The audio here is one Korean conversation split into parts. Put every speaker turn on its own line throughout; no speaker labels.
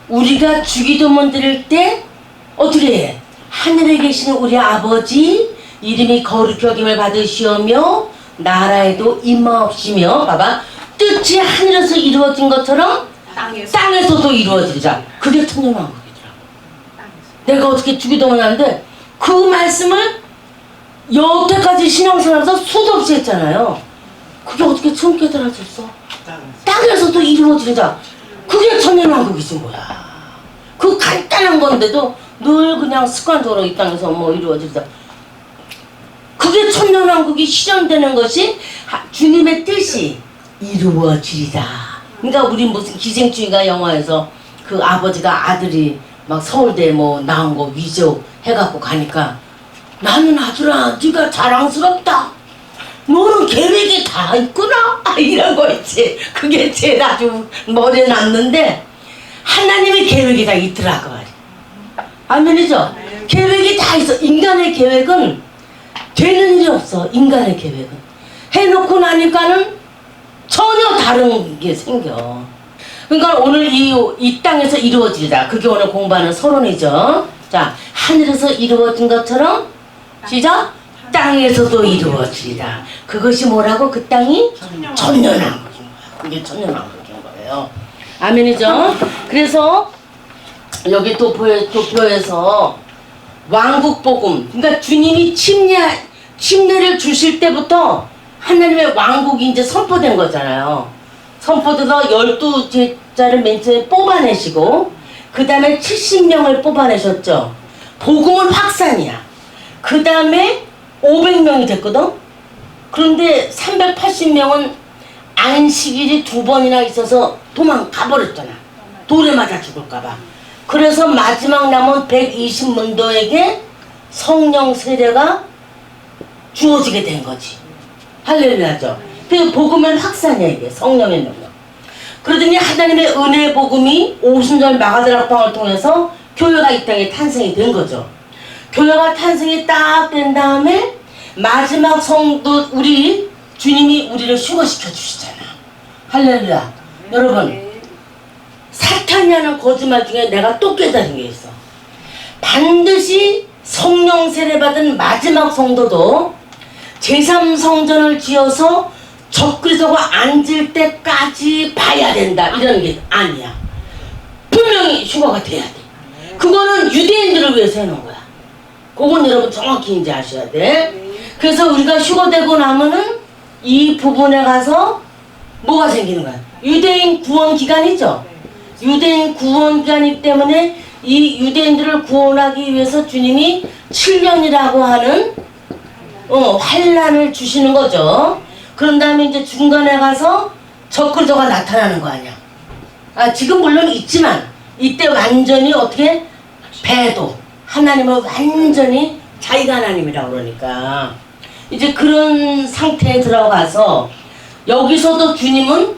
우리가 주기도문 드릴 때 어떻게 해? 하늘에 계시는 우리 아버지 이름이 거룩히 여김을 받으시오며 나라에도 임하옵시며 봐봐 뜻이 하늘에서 이루어진 것처럼 땅에서도 이루어지자. 그게 천년왕국이더라고. 내가 어떻게 주기도문 하는데 그 말씀을 여태까지 신앙생활에서 수도 없이 했잖아요. 그게 어떻게 처음 깨달아졌어? 땅에서도 이루어지자. 그게 천년왕국이지 뭐야. 그 간단한 건데도 늘 그냥 습관적으로 이 땅에서 뭐 이루어지자. 그게 천년왕국이 실현되는 것이 주님의 뜻이 이루어지리다. 그러니까 우리 무슨 기생충인가 영화에서 그 아버지가 아들이 막 서울대 뭐 나온 거 위조 해갖고 가니까 나는 아들아 네가 자랑스럽다. 너는 계획이 다 있구나. 이런 거 있지. 그게 제일 아주 머리에 남는데 하나님의 계획이 다 있더라고 말이야. 아멘이죠? 계획이 다 있어. 인간의 계획은 되는 일이 없어. 인간의 계획은 해놓고 나니까는 전혀 다른 게 생겨. 그러니까 오늘 이 땅에서 이루어지자. 그게 오늘 공부하는 서론이죠. 자, 하늘에서 이루어진 것처럼 시작. 땅에서도 이루어지리라. 그것이 뭐라고? 그 땅이 천년왕국인 거야. 그게 천년왕국인 거예요. 아멘이죠? 그래서 여기 도표에서 왕국복음, 그러니까 주님이 침례를 주실 때부터 하나님의 왕국이 이제 선포된 거잖아요. 선포돼서 12제자를 맨 처음에 뽑아내시고 그 다음에 70명을 뽑아내셨죠. 복음은 확산이야. 그 다음에 500명이 됐거든. 그런데 380명은 안식일이 2번이나 있어서 도망가버렸잖아. 돌에 맞아 죽을까봐. 그래서 마지막 남은 120문도에게 성령 세례가 주어지게 된 거지. 할렐루야죠. 그 복음은 확산이야 이게. 성령의 능력. 그러더니 하나님의 은혜의 복음이 오순절 마가다락방을 통해서 교회가 이 땅에 탄생이 된 거죠. 교회가 탄생이 딱 된 다음에 마지막 성도 우리 주님이 우리를 휴거시켜 주시잖아. 할렐루야. 여러분 사탄이 하는 거짓말 중에 내가 또 깨달은 게 있어. 반드시 성령 세례 받은 마지막 성도도 제3성전을 지어서 적그리스도가 앉을 때까지 봐야 된다. 이런 게 아니야. 분명히 휴거가 돼야 돼. 그거는 유대인들을 위해서 해놓은 거야. 그건 여러분 정확히 이제 아셔야 돼. 그래서 우리가 휴거되고 나면은 이 부분에 가서 뭐가 생기는 거야? 유대인 구원 기간이죠. 유대인 구원 기간이기 때문에 이 유대인들을 구원하기 위해서 주님이 7년이라고 하는 환란을 주시는 거죠. 그런 다음에 이제 중간에 가서 적그리스도가 나타나는 거 아니야. 지금 물론 있지만 이때 완전히 어떻게 배도 하나님은 완전히 자기가 하나님이라고 그러니까 이제 그런 상태에 들어가서 여기서도 주님은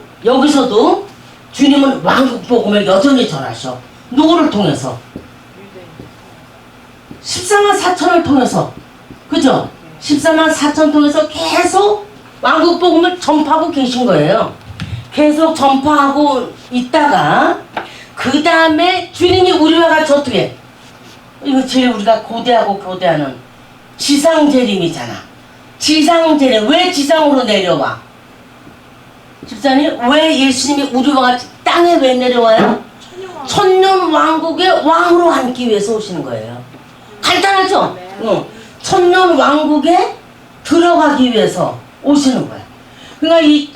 왕국 복음을 여전히 전하셔. 누구를 통해서? 14만 4천을 통해서. 그죠? 14만 4천 통해서 계속 왕국 복음을 전파하고 계신 거예요. 계속 전파하고 있다가 그 다음에 주님이 우리와 같이 어떻게 이거 제일 우리가 고대하고 교대하는 지상재림이잖아. 지상재림. 왜 지상으로 내려와? 집사님 왜 예수님이 우리와 같이 땅에 왜 내려와요? 천년 왕국의 왕으로 앉기 위해서 오시는 거예요. 간단하죠? 천년 왕국에 들어가기 위해서 오시는 거야. 그러니까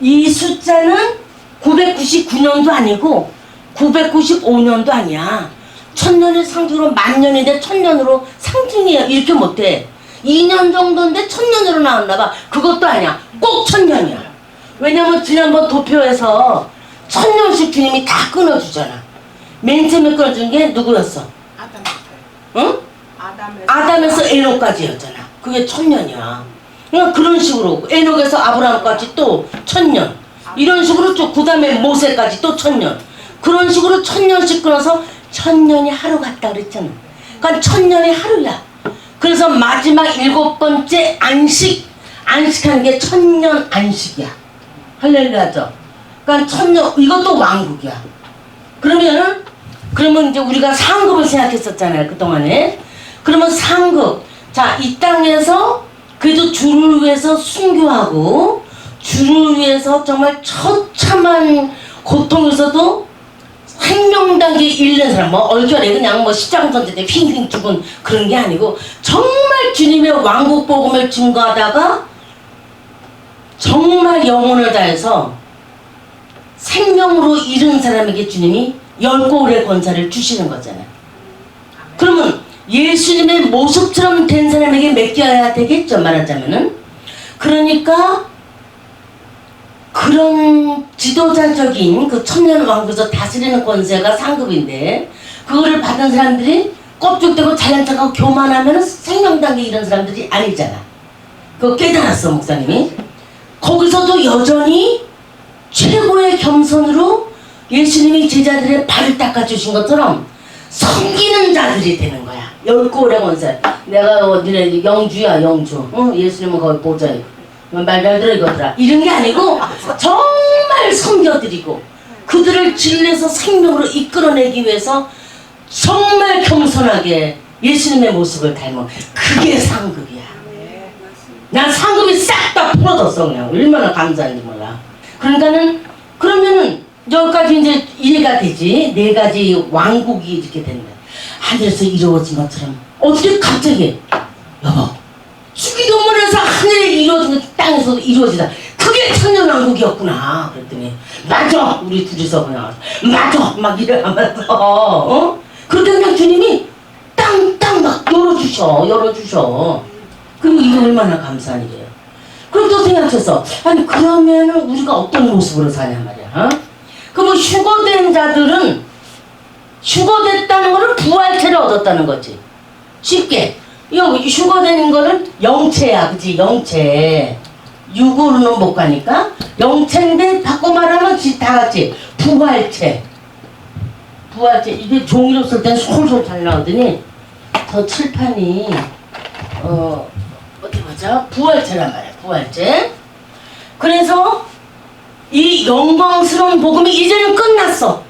이 숫자는 999년도 아니고 995년도 아니야. 천년의 상징으로 만년인데 천년으로 상징이야. 이렇게 못해. 2년 정도인데 천년으로 나왔나 봐. 그것도 아니야. 꼭 천년이야. 왜냐면 지난번 도표에서 1000년씩 주님이 다 끊어주잖아. 맨 처음에 끊어준 게 누구였어? 응? 아담에서 에녹까지였잖아. 그게 1000년이야. 그러니까 그런 식으로 에녹에서 아브라함까지 또 1000년. 이런 식으로 쭉 그 다음에 모세까지 또 1000년. 그런 식으로 1000년씩 끊어서 1000년이 하루 같다 그랬잖아. 그러니까 1000년이 하루야. 그래서 마지막 7번째 안식하는 게 1000년 안식이야. 할렐루야죠. 그러니까 1000년 이것도 왕국이야. 그러면은 그러면 이제 우리가 상급을 생각했었잖아요, 그동안에. 그러면 상급. 자, 이 땅에서 그래도 주를 위해서 순교하고, 주를 위해서 정말 처참한 고통에서도 생명단계 잃는 사람, 뭐 얼결에 그냥 뭐 십자가 던질 때 휘휘 죽은 그런 게 아니고, 정말 주님의 왕국 복음을 증거하다가 정말 영혼을 다해서 생명으로 잃은 사람에게 주님이 10고울의 권세를 주시는 거잖아요. 그러면 예수님의 모습처럼 된 사람에게 맡겨야 되겠죠, 말하자면은. 그러니까 그런 지도자적인 그 천년 왕국에서 다스리는 권세가 상급인데, 그거를 받은 사람들이 껍죽대고 잘난 척하고 교만하면 생명단계 이런 사람들이 아니잖아. 그거 깨달았어, 목사님이. 거기서도 여전히 최고의 겸손으로 예수님이 제자들의 발을 닦아주신 것처럼 섬기는 자들이 되는 거야. 10고울의 권세. 내가 니네 영주야, 영주. 응? 예수님은 거기 보자. 말 잘 들어 이거더라. 이런 게 아니고 정말 섬겨드리고 그들을 진리에서 생명으로 이끌어내기 위해서 정말 겸손하게 예수님의 모습을 닮은, 그게 상급이야. 난 상급이 싹 다 풀어졌어. 그냥 얼마나 감사한지 몰라. 그러니까는 그러면은 여기까지 이제 이해가 되지. 4가지 왕국이 이렇게 된다. 하늘에서 이루어진 것처럼 어떻게 갑자기 여보, 주기도문에서 하늘에 이루어진 것 땅에서도 이루어지다. 그게 천년왕국이었구나. 그랬더니 맞아. 우리 둘이서 그냥 맞아 막 이래가면서 그렇게 그냥 주님이 땅 막 열어주셔. 그리고 이거 얼마나 감사한 일이에요. 그럼 또 생각했어. 아니 그러면은 우리가 어떤 모습으로 사냐 말이야. 그럼 휴거된 자들은 휴거됐다는 거를 부활체를 얻었다는 거지. 쉽게 여기 휴거된 거는 영체야, 그치? 영체. 육으로는 못 가니까 영체인데 바꿔 말하면 다 같이 부활체. 이게 종이로 쓸 땐 솔솔 잘 나오더니 저 칠판이 어디 보자. 부활체란 말이야, 부활체. 그래서 이 영광스러운 복음이 이제는 끝났어.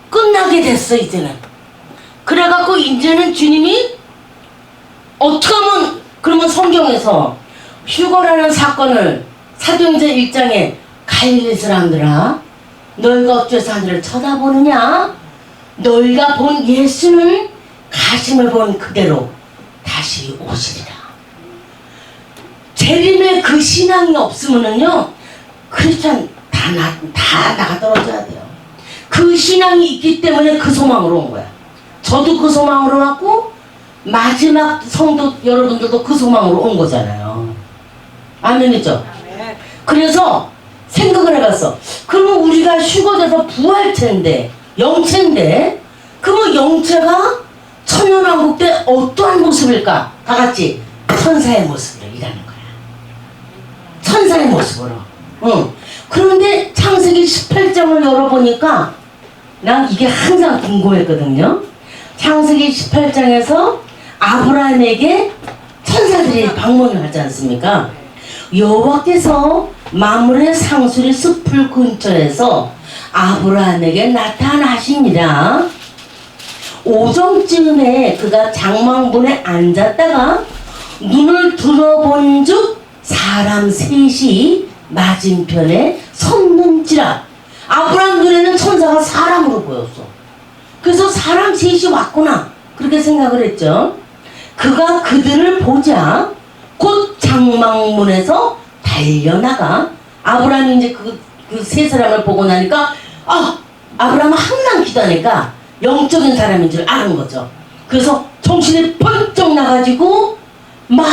끝나게 됐어, 이제는. 그래갖고 이제는 주님이 어떻게 하면, 그러면 성경에서 휴거라는 사건을 사도행전 1장에 갈릴리 사람들아, 너희가 어째서 하늘을 쳐다보느냐? 너희가 본 예수는 가심을 본 그대로 다시 오시리라. 재림의 그 신앙이 없으면은요, 크리스찬 다 나가 떨어져야 돼요. 그 신앙이 있기 때문에 그 소망으로 온 거야. 저도 그 소망으로 왔고 마지막 성도 여러분들도 그 소망으로 온 거잖아요. 아멘이죠? 그래서 생각을 해봤어. 그러면 우리가 휴거돼서 부활체인데, 영체인데, 그러면 영체가 천년왕국 때 어떠한 모습일까? 다 같이 천사의 모습으로 일하는 거야. 천사의 모습으로. 그런데 창세기 18장을 열어보니까 난 이게 항상 궁금했거든요. 창세기 18장에서 아브라함에게 천사들이 방문을 하지 않습니까? 여호와께서 마물의 상수리 숲을 근처에서 아브라함에게 나타나시니라. 오정쯤에 그가 장막문에 앉았다가 눈을 들어본 즉 사람 셋이 맞은편에 섰는지라. 아브라함 눈에는 천사가 사람으로 보였어. 그래서 사람 셋이 왔구나, 그렇게 생각을 했죠. 그가 그들을 보자 곧 장막문에서 달려나가. 아브라함이 이제 그 세 사람을 보고 나니까 아브라함은 항상 기도하니까 영적인 사람인 줄 아는 거죠. 그래서 정신이 번쩍 나가지고 막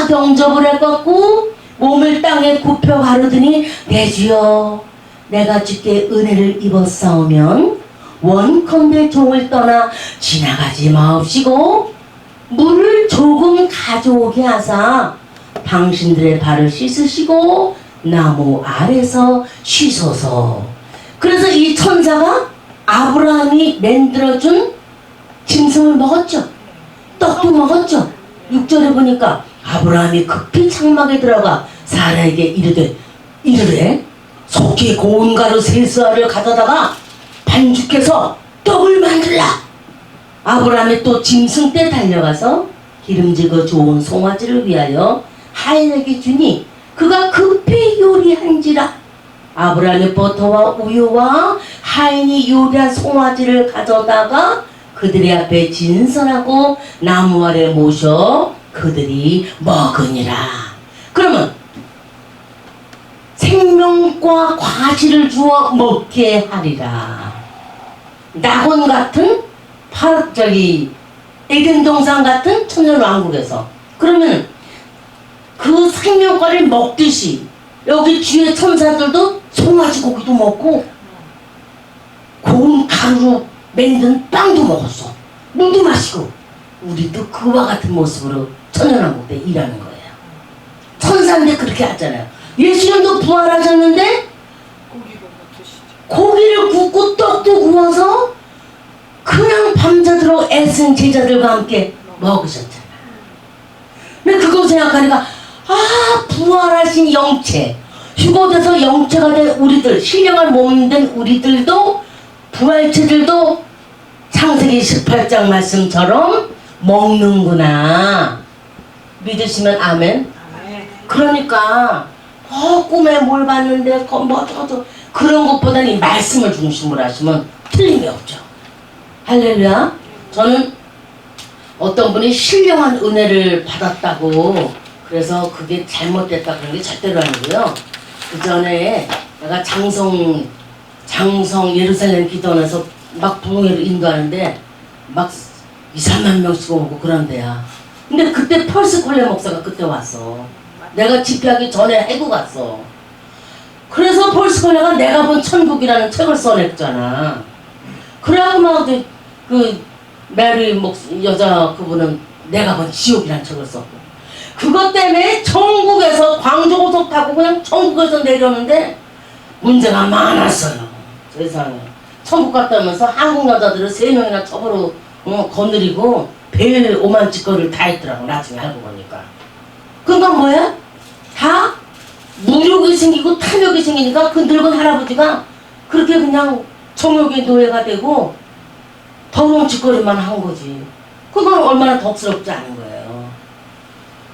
영접을 해갖고 몸을 땅에 굽혀 바르더니 내 주여, 내가 주께 은혜를 입었사오면 원컨대 종을 떠나 지나가지 마옵시고 물을 조금 가져오게 하사 당신들의 발을 씻으시고 나무 아래서 쉬소서. 그래서 이 천사가 아브라함이 만들어준 짐승을 먹었죠. 떡도 먹었죠. 6절에 보니까 아브라함이 급히 장막에 들어가 사라에게 이르되 속히 고운 가루 세 쌀을 가져다가 반죽해서 떡을 만들라. 아브라함이 또 짐승 때 달려가서 기름지고 좋은 송아지를 위하여 하인에게 주니 그가 급히 요리한지라. 아브라함이 버터와 우유와 하인이 요리한 송아지를 가져다가 그들의 앞에 진설하고 나무 아래 모셔 그들이 먹으니라. 그러면 생명과 과실을 주어 먹게 하리라. 낙원 같은 에덴 동산 같은 천년왕국에서 그러면 그 생명과를 먹듯이 여기 뒤에 천사들도 송아지 고기도 먹고 고운 가루로 만든 빵도 먹었어. 물도 마시고 우리도 그와 같은 모습으로 천년왕국 때 일하는 거예요. 천사인데 그렇게 하잖아요. 예수님도 부활하셨는데 고기를 굽고 떡도 구워서 그냥 밤새도록 애쓴 제자들과 함께 먹으셨잖아. 근데 그거 생각하니까 부활하신 영체, 휴거돼서 영체가 된 우리들, 신령한 몸 된 우리들도 부활체들도 창세기 18장 말씀처럼 먹는구나. 믿으시면 아멘. 그러니까 꿈에 뭘 봤는데 그런 것보다는 이 말씀을 중심으로 하시면 틀림이 없죠. 할렐루야. 저는 어떤 분이 신령한 은혜를 받았다고 그래서 그게 잘못됐다 그런 게 절대로 아니고요. 그 전에 내가 장성 예루살렘 기도원에서 막 부흥회를 인도하는데 막 2, 3만 명씩 오고 그런 데야. 근데 그때 펄스 콜레 목사가 그때 왔어. 내가 집회하기 전에 해고 갔어. 그래서 펄스 콜레가 내가 본 천국이라는 책을 써냈잖아. 그래갖고 막 그 메리 여자 그분은 내가 본 지옥이라는 책을 썼고 그것 때문에 천국에서 광주고속 타고 그냥 천국에서 내렸는데 문제가 많았어요. 세상에. 천국 갔다면서 한국 여자들을 3명이나 처벌로 거느리고 벨 오만치거리를 다 했더라고. 나중에 알고 보니까. 그러니까 뭐야? 다 무력이 생기고 탐욕이 생기니까 그 늙은 할아버지가 그렇게 그냥 정욕의 노예가 되고 더러운 짓거리만 한 거지. 그건 얼마나 덕스럽지 않은 거예요.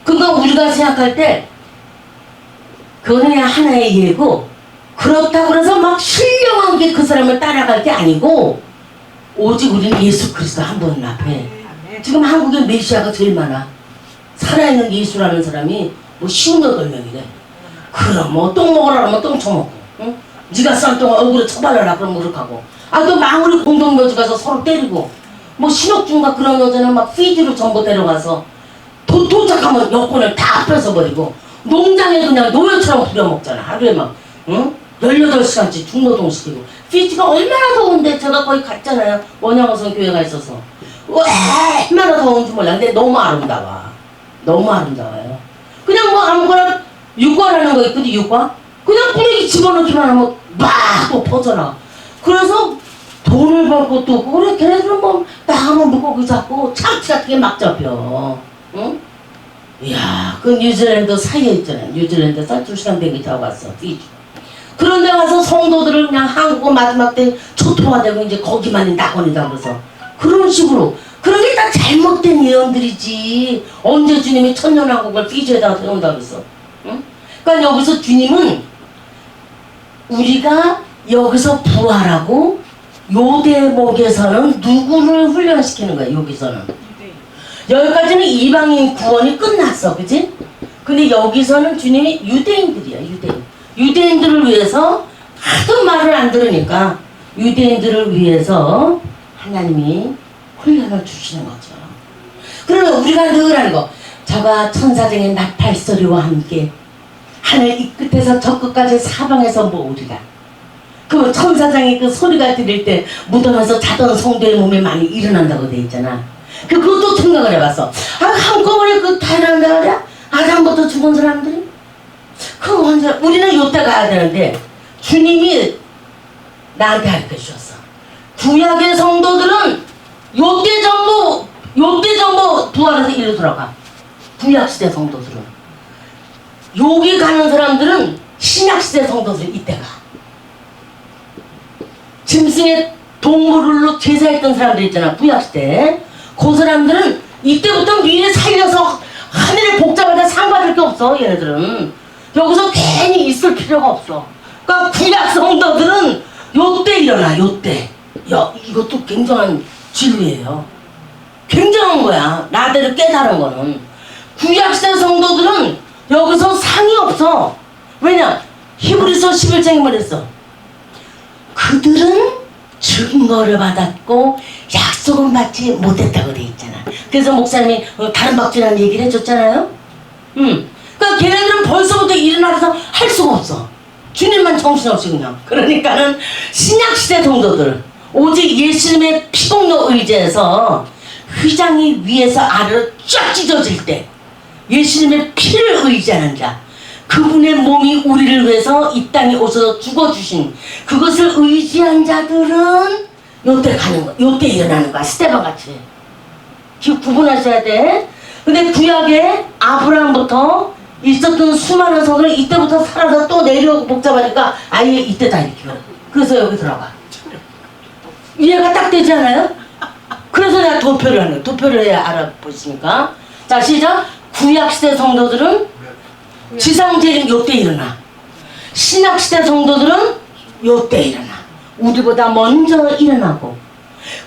그러니까 우리가 생각할 때 그거는 그냥 하나의 예고 그렇다고 해서 막 신령한 게 그 사람을 따라갈 게 아니고 오직 우리는 예수 그리스도 한 분 앞에 지금 한국에 메시아가 제일 많아. 살아있는 예수라는 사람이 뭐 58명이래. 그럼 뭐 똥 먹으라 그러면 똥 처먹고 응? 네가 싼 똥을 얼굴에 쳐발라라 그러면 그렇게 하고 또 마무리 공동묘지 가서 서로 때리고 뭐 신옥중과 그런 여자는 막 피지로 전부 데려가서 도착하면 여권을 다 뺏어버리고 농장에 그냥 노예처럼 부려먹잖아. 하루에 막 18시간씩 중노동시키고 피지가 얼마나 더운데 제가 거기 갔잖아요. 원양어선 교회가 있어서 얼마나 더운지 몰라. 근데 너무 아름다워. 너무 아름다워요. 그냥 뭐 아무거나 육과라는 거 있거든. 육과 그냥 뿌리기 집어넣기만 하면 막 또 퍼져나. 그래서 돈을 벌고 또 그래 걔네들은 뭐 나가면 물고기 잡고 참치 같은 게 막 잡혀. 응? 이야 그 뉴질랜드 사이에 있잖아. 뉴질랜드에서 2시간 비행기 타고 갔어. 피지. 그런데 가서 성도들을 그냥 한국어 마지막 때 초토화 되고 이제 거기만이 낙원이다 그래서 그런 식으로 그런 게 다 잘못된 예언들이지. 언제 주님이 천년왕국을 피지에다가 세운다 그랬어. 응? 그러니까 여기서 주님은 우리가 여기서 부활하고 요 대목에서는 누구를 훈련시키는 거야. 여기서는 여기까지는 이방인 구원이 끝났어. 그치? 근데 여기서는 주님이 유대인들이야. 유대인들을 위해서 하도 말을 안 들으니까 유대인들을 위해서 하나님이 훈련을 주시는 거죠. 그러면 우리가 늘 하는 거 저가 천사장의 나팔소리와 함께 하늘 이 끝에서 저 끝까지 사방에서 모으리라. 그 천사장의 그 소리가 들릴 때 무덤에서 자던 성도의 몸에 많이 일어난다고 돼 있잖아. 그것도 생각을 해봤어. 한꺼번에 다 일어난다 그래? 아담부터 죽은 사람들이? 그거 언제 우리는 요때 가야 되는데 주님이 나한테 가르쳐 주셨어. 구약의 성도들은 요때 전부 부활해서 일로 들어가. 구약시대 성도들은. 여기 가는 사람들은 신약시대 성도들이 이때 가. 짐승의 동물로 제사했던 사람들 있잖아, 구약시대. 그 사람들은 이때부터 미리 살려서 하늘에 복잡하다 상 받을 게 없어, 얘네들은. 여기서 괜히 있을 필요가 없어. 그러니까 구약 성도들은 요때 일어나, 요때. 야, 이것도 굉장한 진리예요. 굉장한 거야, 나대로 깨달은 거는. 구약시대 성도들은 여기서 상이 없어. 왜냐? 히브리서 11장에 말했어. 그들은 증거를 받았고 약속은 받지 못했다고 돼 있잖아. 그래서 목사님이 다른 박쥐라는 얘기를 해줬잖아요. 그러니까 걔네들은 벌써부터 일어나서 할 수가 없어. 주님만 정신없이 그냥. 그러니까는 신약시대 성도들 오직 예수님의 피공로 의지해서 휘장이 위에서 아래로 쫙 찢어질 때 예수님의 피를 의지하는 자, 그분의 몸이 우리를 위해서 이 땅에 오셔서 죽어주신 그것을 의지한 자들은 요때 가는 거야. 요때 일어나는 거야. 스테반 같이. 구분하셔야 돼. 근데 구약에 아브라함부터 있었던 수많은 성들은 이때부터 살아서 또 내려오고 복잡하니까 아예 이때 다 일으켜. 그래서 여기 들어가. 이해가 딱 되지 않아요? 그래서 내가 도표를 하는 거야. 도표를 해야 알아보십니까? 자, 시작. 구약시대 성도들은 지상제는 요때 일어나. 신약시대 성도들은 요때 일어나. 우리보다 먼저 일어나고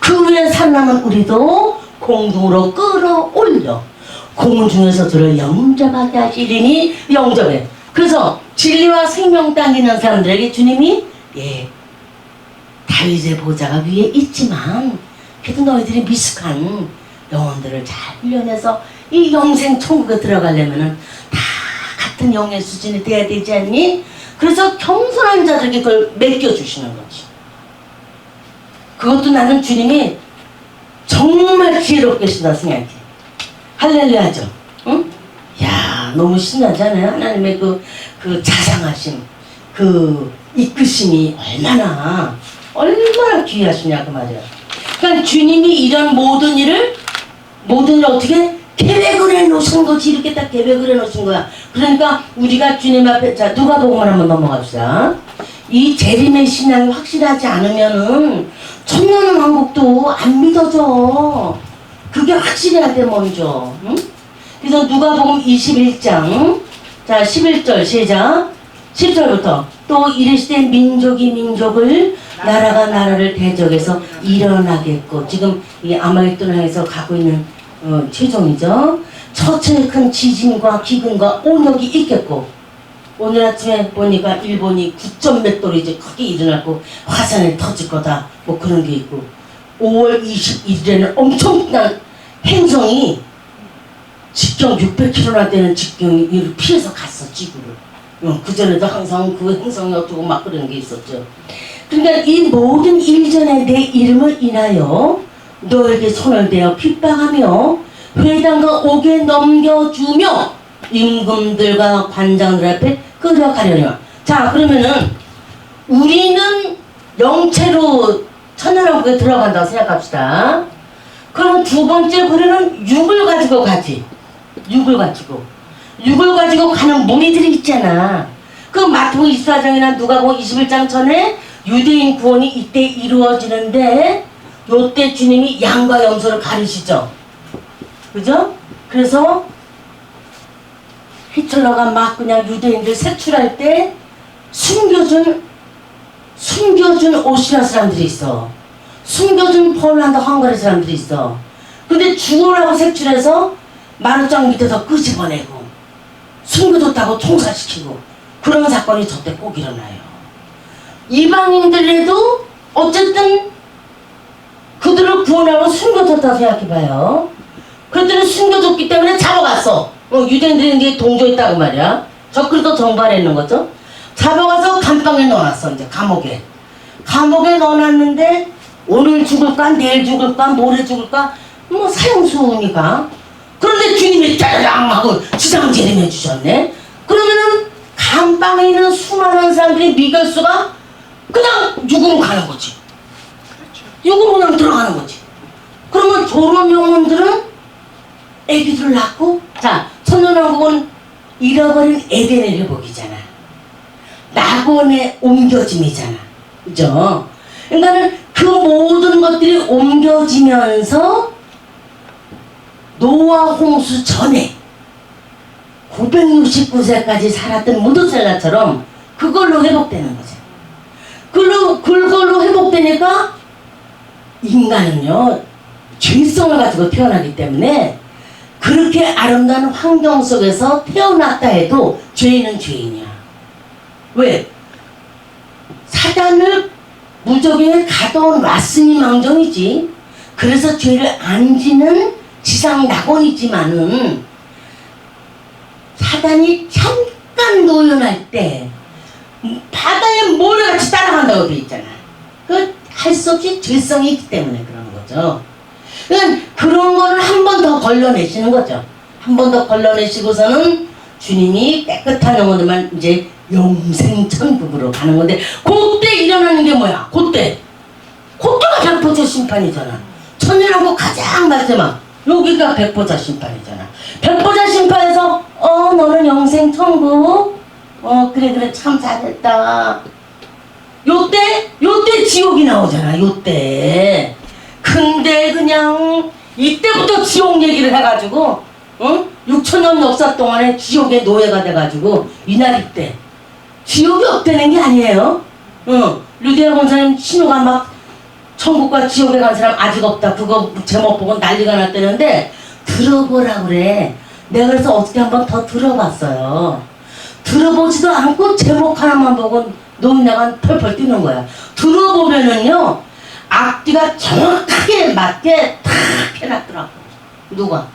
그 위에 살아남은 우리도 공중으로 끌어올려 공중에서 들을 영접하게 하시리니 영접해. 그래서 진리와 생명 당기는 사람들에게 주님이 다윗의 보좌가 위에 있지만 그래도 너희들이 미숙한 영혼들을 잘 훈련해서 이 영생 천국에 들어가려면은 다 같은 영의 수준이 돼야 되지 않니? 그래서 겸손한 자들에게 그걸 맡겨주시는 거지. 그것도 나는 주님이 정말 지혜롭게 쓰다 생각해. 할렐루야죠. 응? 야, 너무 신나지 않아요? 하나님의 그 자상하심, 그 이끄심이 얼마나 귀하시냐 그 말이야. 그러니까 주님이 이런 모든 일을 어떻게 계획을 해놓으신 거지. 이렇게 딱 계획을 해놓으신 거야. 그러니까 우리가 주님 앞에, 자, 누가복음을 한번 넘어갑시다. 이 재림의 신앙이 확실하지 않으면은 천년왕국도 안 믿어져. 그게 확실해야 돼 먼저. 응? 그래서 누가복음 21장 자 11절 시작. 10절부터 또 이르시되 민족이 민족을 나라가 나라를 대적해서 일어나겠고, 지금 이 아말렉들을 향해서 가고 있는 최종이죠. 처처의 큰 지진과 기근과 온역이 있겠고, 오늘 아침에 보니까 일본이 9점 몇 도로 이제 크게 일어났고 화산이 터질 거다 뭐 그런 게 있고, 5월 21일에는 엄청난 행성이 직경 600km나 되는 직경을 피해서 갔어, 지구를. 그전에도 항상 그 행성이 어쩌고 막 그런 게 있었죠. 그러니까 이 모든 일전에 내 이름을 인하여 너에게 손을 대어 핍박하며 회당과 옥에 넘겨주며 임금들과 관장들 앞에 끌어가려니와. 자, 그러면은 우리는 영체로 천연왕국에 들어간다고 생각합시다. 그러면 두 번째 부류는 육을 가지고 가지. 육을 가지고 가는 무리들이 있잖아. 그 마태복음 24장이나 누가복음 21장 전에 유대인 구원이 이때 이루어지는데, 요때 주님이 양과 염소를 가르시죠. 그죠? 그래서 히틀러가 막 그냥 유대인들 색출할 때 숨겨준 오스트리아 사람들이 있어. 숨겨준 폴란드 헝가리 사람들이 있어. 근데 죽으라고 색출해서 마루장 밑에서 끄집어내고 숨겨뒀다고 총살시키고 그런 사건이 저때 꼭 일어나요. 이방인들에도 어쨌든 그들을 구원하고 숨겨뒀다고 생각해봐요. 그들은 숨겨뒀기 때문에 잡아갔어. 유대인들이 이제 동조했다고 말이야. 적그리도 정발했는 거죠. 잡아가서 감방에 넣어놨어. 이제 감옥에 넣어놨는데 오늘 죽을까 내일 죽을까 모레 죽을까 뭐 사형수니까. 그런데 주님이 짜라랑 하고 지상재림해 주셨네. 그러면은 감방에 있는 수많은 사람들이 믿을 수가 그냥 육으로 가는 거지. 육으로 그냥 들어가는 거지. 그러면 졸업 영혼들은 애기들을 낳고, 자, 천년왕국은 잃어버린 에덴의 회복이잖아. 낙원의 옮겨짐이잖아. 그죠? 그러니까는 그 모든 것들이 옮겨지면서 노아 홍수 전에 969세까지 살았던 무드셀라처럼 그걸로 회복되는 거죠. 그걸로 회복되니까 인간은요, 죄성을 가지고 태어나기 때문에 그렇게 아름다운 환경 속에서 태어났다 해도 죄인은 죄인이야. 왜? 사단을 무적에 가둬놨으니 망정이지. 그래서 죄를 안 지는 지상 낙원이지만은 사단이 잠깐 노연할 때 바다에 모래같이 따라간다고 돼 있잖아. 그 할 수 없이 죄성이 있기 때문에 그러는 거죠. 그러니까 그런 거를 한 번 더 걸러내시는 거죠. 한 번 더 걸러내시고서는 주님이 깨끗한 영혼들만 이제 영생천국으로 가는 건데, 그때 일어나는 게 뭐야? 그때가 백보자 심판이잖아. 천일하고 가장 마지막 여기가 백보자 심판이잖아. 백보자 심판에서 너는 영생천국, 그래 참 잘했다. 요때 지옥이 나오잖아. 요때. 근데 그냥 이때부터 지옥 얘기를 해가지고 6천년 역사 동안에 지옥의 노예가 돼가지고 이날 이때 지옥이 없다는 게 아니에요. 류대하 권사님 신우가 막 천국과 지옥에 간 사람 아직 없다, 그거 제목 보고 난리가 났다는데 들어보라 그래. 내가 그래서 어떻게 한번 더 들어봤어요. 들어보지도 않고 제목 하나만 보고 노인네가 펄펄 뛰는 거야. 들어보면은요, 앞뒤가 정확하게 맞게 탁 해놨더라고. 누가?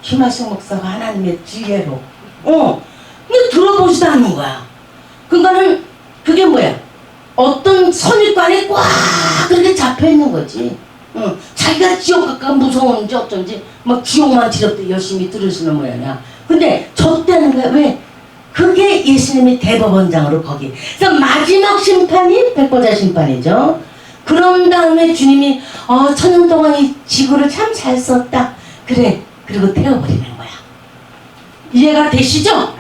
김하식 목사가 하나님의 지혜로. 근데 들어보지도 않는 거야. 그러니까는 그게 뭐야? 어떤 선입관에 꽉 그렇게 잡혀있는 거지. 자기가 지옥 갈까 무서운지 어쩐지 막 지옥만 지럽게 열심히 들으시는 모양이야. 근데 졌다는 거야. 왜? 그게 예수님이 대법원장으로 거기. 그래서 마지막 심판이 백보자 심판이죠. 그런 다음에 주님이 천년 동안 이 지구를 참 잘 썼다. 그래. 그리고 태워버리는 거야. 이해가 되시죠?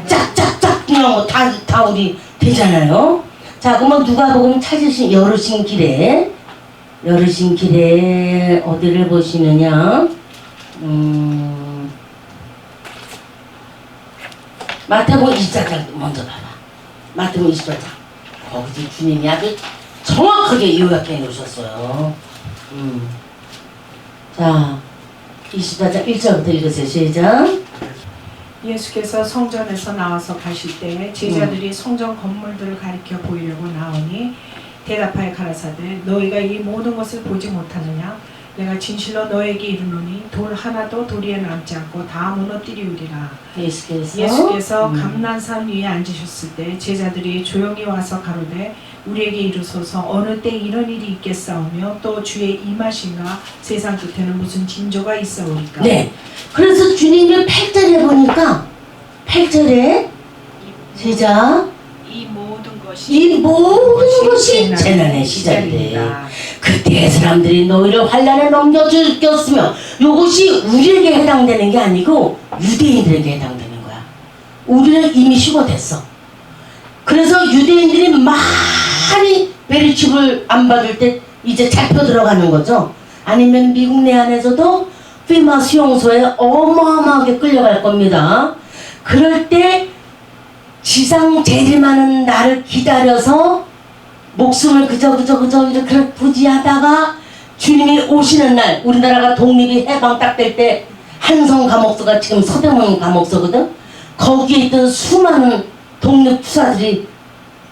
짝짝짝 그냥 뭐 다 우리 되잖아요. 자, 그러면 누가복음 찾으신 열으신 길에 어디를 보시느냐? 마태복음 20장 먼저 봐봐. 마태복음 20장. 거기서 주님이 아주 정확하게 요약해 놓으셨어요. 자, 24장 1절부터 읽으세요. 시작.
예수께서 성전에서 나와서 가실 때에 제자들이 성전 건물들을 가리켜 보이려고 나오니 대답하여 가라사대 너희가 이 모든 것을 보지 못하느냐? 내가 진실로 너에게 이르노니 돌 하나도 도리에 남지 않고 다 무너뜨리우리라. 예수께서 감난산 위에 앉으셨을 때 제자들이 조용히 와서 가로되 우리에게 이르소서 어느 때 이런 일이 있겠사오며 또 주의 임하신가 세상 끝에는 무슨 징조가 있사오리까.
네. 그래서 주님이 8절에 보니까 8절에 시작. 이 모든 것이 재난의 시작이다. 그때 사람들이 너희를 환난에 넘겨주었으며 이것이 우리에게 해당되는 게 아니고 유대인들에게 해당되는 거야. 우리는 이미 휴거됐어. 그래서 유대인들이 많이 베리칩을 안 받을 때 이제 잡혀 들어가는 거죠. 아니면 미국 내안에서도 피마 수용소에 어마어마하게 끌려갈 겁니다. 그럴 때 지상 제일 많은 날을 기다려서 목숨을 그저 이렇게 부지하다가 주님이 오시는 날, 우리나라가 독립이 해방 딱 될 때 한성 감옥소가 지금 서대문 감옥소거든. 거기에 있던 수많은 독립 투사들이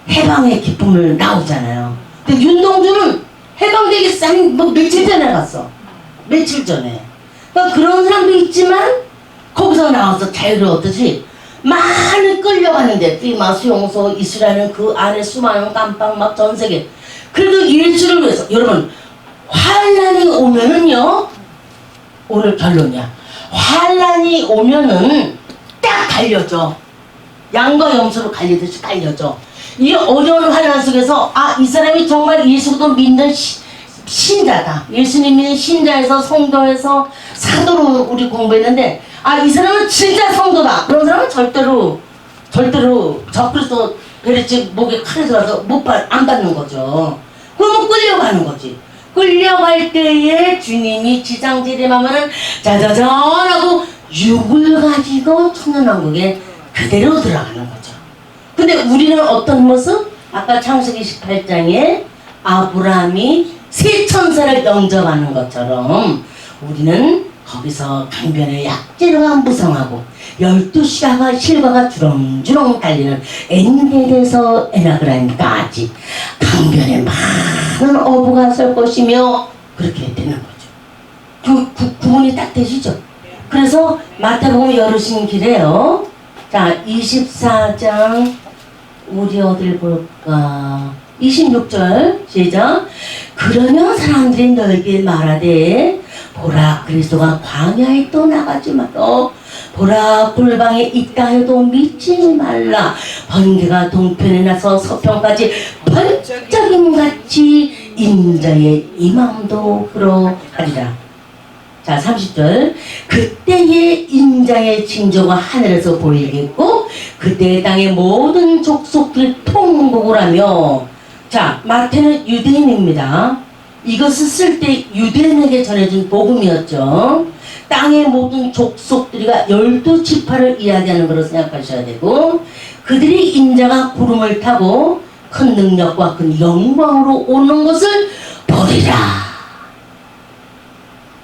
해방의 기쁨을 나오잖아요. 근데 윤동주는 해방되기 뭐 며칠 전에 갔어. 며칠 전에. 그러니까 그런 사람도 있지만 거기서 나와서 자유를 얻듯이 많이 끌려가는데 피마 수용소 이스라엘은 그 안에 수많은 깜빵 막 전세계. 그래도 예수를 위해서 여러분 환란이 오면은요, 오늘 결론이야. 환란이 오면은 딱 갈려져. 양과 염소로 갈리듯이 갈려져. 이 어려운 환란 속에서 이 사람이 정말 예수도 믿는 신자다. 예수님이 신자에서 성도에서 사도로 우리 공부했는데 이 사람은 진짜 성도다. 그런 사람은 절대로 적그리스도 베레치 목에 칼에 들어가서 안 받는 거죠. 그러면 끌려가는 거지. 끌려갈 때에 주님이 지장지림하면은 짜자잔 하고 육을 가지고 천년왕국에 그대로 들어가는 거죠. 근데 우리는 어떤 모습? 아까 창세기 18장에 아브라함이 세 천사를 영접하는 것처럼 우리는 거기서 강변의 약재로가 무성하고 12시가가 실과가 주렁주렁 달리는 엔게에서 에나그라인까지 강변에 많은 어부가 설 것이며 그렇게 되는 거죠. 구분이 딱 되시죠? 그래서 마태복음 열으신 길에요. 자, 24장 우리 어딜 볼까? 26절 시작. 그러면 사람들이 너에게 말하되 보라 그리스도가 광야에 또 나가지만 보라 골방에 있다 해도 믿지 말라. 번개가 동편에 나서 서편까지 번쩍임같이 인자의 임함도 그러하리라. 자 30절. 그때의 인자의 징조가 하늘에서 보이겠고 그때의 땅의 모든 족속들이 통곡을 하며. 자 마태는 유대인입니다. 이것을 쓸 때 유대인에게 전해준 복음이었죠. 땅의 모든 족속들이가 12지파를 이야기하는 것으로 생각하셔야 되고 그들이 인자가 구름을 타고 큰 능력과 큰 영광으로 오는 것을 보리라.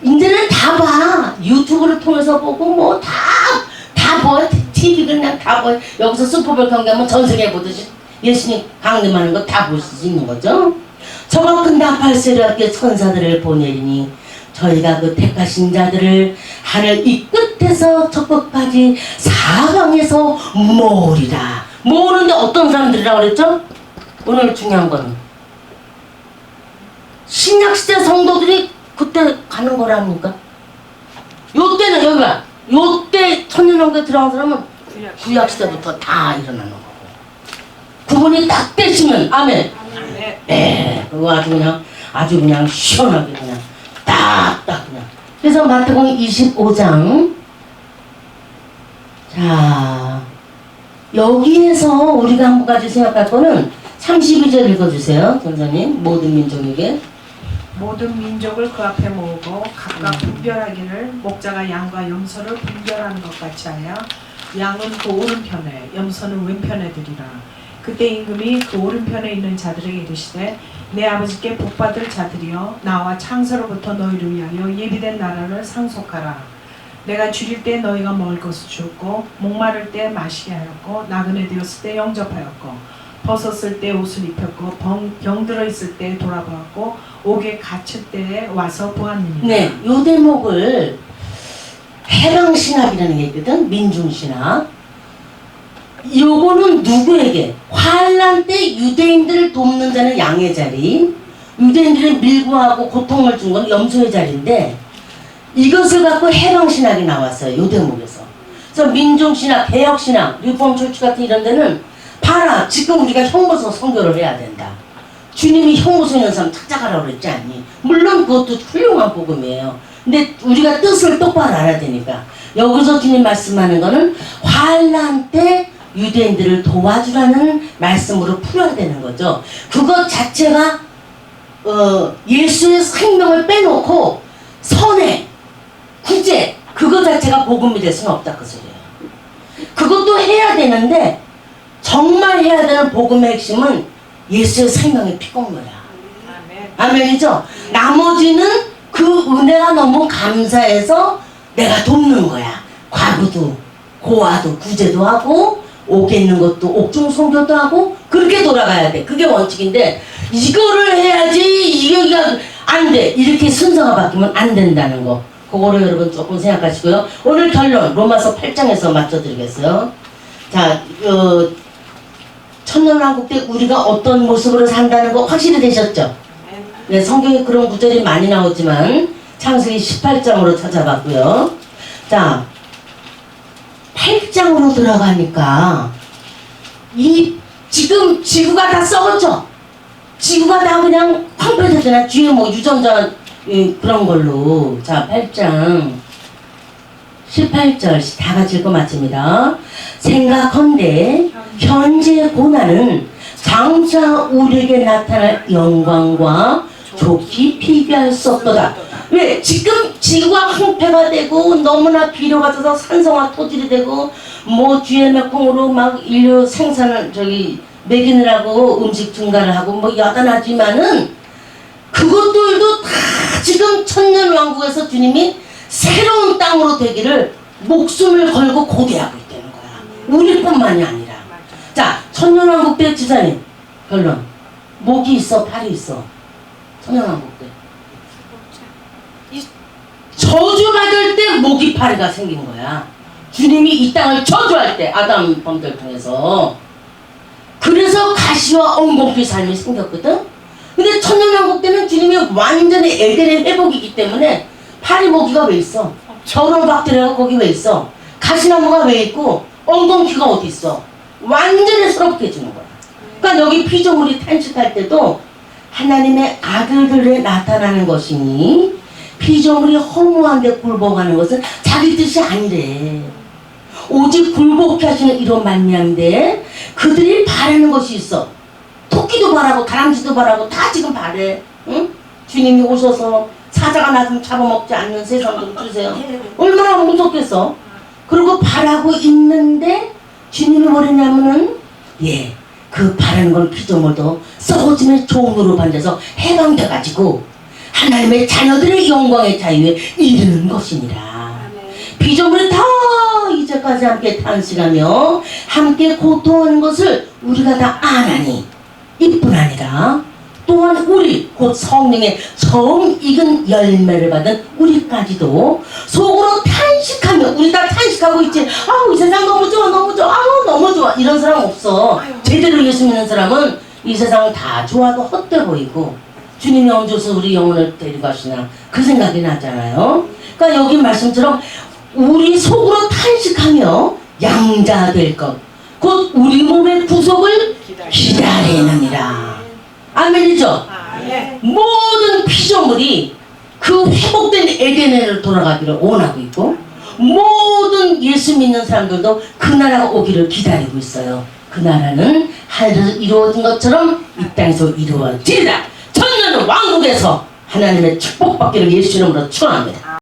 이제는 다 봐. 유튜브를 통해서 보고 뭐 다 봐. TV 그냥 다 봐. 여기서 슈퍼볼 경기하면 전 세계 보듯이 예수님 강림하는 거 다 볼 수 있는 거죠. 저가 큰 나팔소리와 천사들을 보내리니 저희가 그 택하신 자들을 하늘 이 끝에서 저 끝까지 사방에서 모으리라. 모으는데 어떤 사람들이라고 그랬죠? 오늘 중요한 거는 신약시대 성도들이 그때 가는 거랍니까? 요때는 여기가 요때 천년왕국에 들어간 사람은 구약시대부터 다 일어나는 거고 구분이 딱 되시면 아멘. 네, 그거 아주 그냥 시원하게 그냥 딱딱 그냥. 그래서 마태복음 25장. 자 여기에서 우리가 한 가지 생각할 거는 32절 읽어주세요, 선생님. 모든 민족에게.
모든 민족을 그 앞에 모으고 각각 분별하기를 목자가 양과 염소를 분별하는 것 같이 하여 양은 그 오른편에 염소는 왼편에 두리라. 그때 임금이 그 오른편에 있는 자들에게 이르시되 내 아버지께 복받을 자들이여 나와 창세로부터 너희를 위하여 예비된 나라를 상속하라. 내가 줄일 때 너희가 먹을 것을 주었고 목마를 때 마시게 하였고 나그네 되었을 때 영접하였고 벗었을 때 옷을 입혔고 병들어 있을 때 돌아보았고 옥에 갇힐 때에 와서 보았느니라.
네, 요 대목을 해방신학이라는 게 있거든. 민중신학. 요거는 누구에게? 환란 때 유대인들을 돕는 자는 양의 자리, 유대인들을 밀고하고 고통을 준 건 염소의 자리인데 이것을 갖고 해방신학이 나왔어요. 요 대목에서. 그래서 민중신학, 개혁신학, 리폼처치 같은 이런 데는 봐라. 지금 우리가 형보서 선교를 해야 된다. 주님이 형보서 있는 사람 찾아가라고 그랬지 않니? 물론 그것도 훌륭한 복음이에요. 근데 우리가 뜻을 똑바로 알아야 되니까 여기서 주님 말씀하는 거는 환란 때 유대인들을 도와주라는 말씀으로 풀어야 되는 거죠. 그것 자체가 예수의 생명을 빼놓고 선해, 구제 그거 자체가 복음이 될 수는 없다 그 소리예요. 그것도 해야 되는데 정말 해야 되는 복음의 핵심은 예수의 생명의 피공로야. 아멘이죠? 나머지는 그 은혜가 너무 감사해서 내가 돕는 거야. 과부도 고아도 구제도 하고 옥에 있는 것도 옥중 선교도 하고 그렇게 돌아가야 돼. 그게 원칙인데 이거를 해야지 이게 안 돼. 이렇게 순서가 바뀌면 안 된다는 거. 그거를 여러분 조금 생각하시고요. 오늘 결론 로마서 8장에서 맞춰드리겠어요. 자, 천년왕국 때 우리가 어떤 모습으로 산다는 거 확실히 되셨죠? 네, 성경에 그런 구절이 많이 나오지만 창세기 18장으로 찾아봤고요. 자, 8장으로 들어가니까 지금 지구가 다 썩었죠? 지구가 다 그냥 황폐되잖아. 뒤에 뭐 유전자 그런 걸로. 자, 8장 18절 다 같이 읽고 마칩니다. 생각컨대 현재 고난은 장차 우리에게 나타날 영광과 좋게 비교할 수 없도다. 왜? 지금 지구가 황폐가 되고 너무나 비료가 져서 산성화 토질이 되고 뭐 GMO 막 인류 생산을 먹이느라고 음식 증가를 하고 뭐 여단하지만은 그것들도 다 지금 천년왕국에서 주님이 새로운 땅으로 되기를 목숨을 걸고 고대하고 있다는 거야. 우리뿐만이 아니라. 자, 천년왕국 때 지사님 결론. 목이 있어, 팔이 있어. 천년왕국 때. 저주받을 때 목이 파리가 생긴 거야. 주님이 이 땅을 저주할 때 아담 범죄를 통해서. 그래서 가시와 엉겅퀴 삶이 생겼거든. 근데 천년왕국 때는 주님이 완전히 에덴의 회복이기 때문에 파리 모기가 왜 있어? 저런 박테리아가 거기 왜 있어? 가시나무가 왜 있고 엉겅퀴가 어디 있어? 완전히 새롭게 해주는 거야. 그러니까 여기 피조물이 탄식할 때도 하나님의 아들들에 나타나는 것이니 피조물이 허무한데 굴복하는 것은 자기 뜻이 아니래. 오직 굴복케 하시는 이런 말미암인데 그들이 바라는 것이 있어. 토끼도 바라고 다람쥐도 바라고 다 지금 바래. 응? 주님이 오셔서 사자가 나 좀 잡아먹지 않는 세상 좀 주세요. 얼마나 무섭겠어. 그리고 바라고 있는데 주님이 뭐랬냐면은 그 바라는 걸 피조물도 썩어지는 종으로 반겨서 해방돼가지고 하나님의 자녀들의 영광의 자유에 이르는 것이니라. 피조물이 다 이제까지 함께 탄식하며 함께 고통하는 것을 우리가 다 아나니 이뿐 아니라 또한 우리 곧 성령의 처음 익은 열매를 받은 우리까지도 속으로 탄식하며 우리 다 탄식하고 있지. 아우 이 세상 너무 좋아 너무 좋아 아우 너무 좋아 이런 사람 없어. 제대로 예수 믿는 사람은 이 세상은 다 좋아도 헛돼 보이고 주님이 언제 오셔서 우리 영혼을 데리고 가시나 그 생각이 나잖아요. 그러니까 여기 말씀처럼 우리 속으로 탄식하며 양자될 것 곧 우리 몸의 구속을 기다리느니라. 아멘이죠? 모든 피조물이 그 회복된 에덴으로 돌아가기를 원하고 있고 모든 예수 믿는 사람들도 그 나라가 오기를 기다리고 있어요. 그 나라는 하늘에서 이루어진 것처럼 이 땅에서 이루어지리라. 천년 왕국에서 하나님의 축복받기를 예수 이름으로 축원합니다.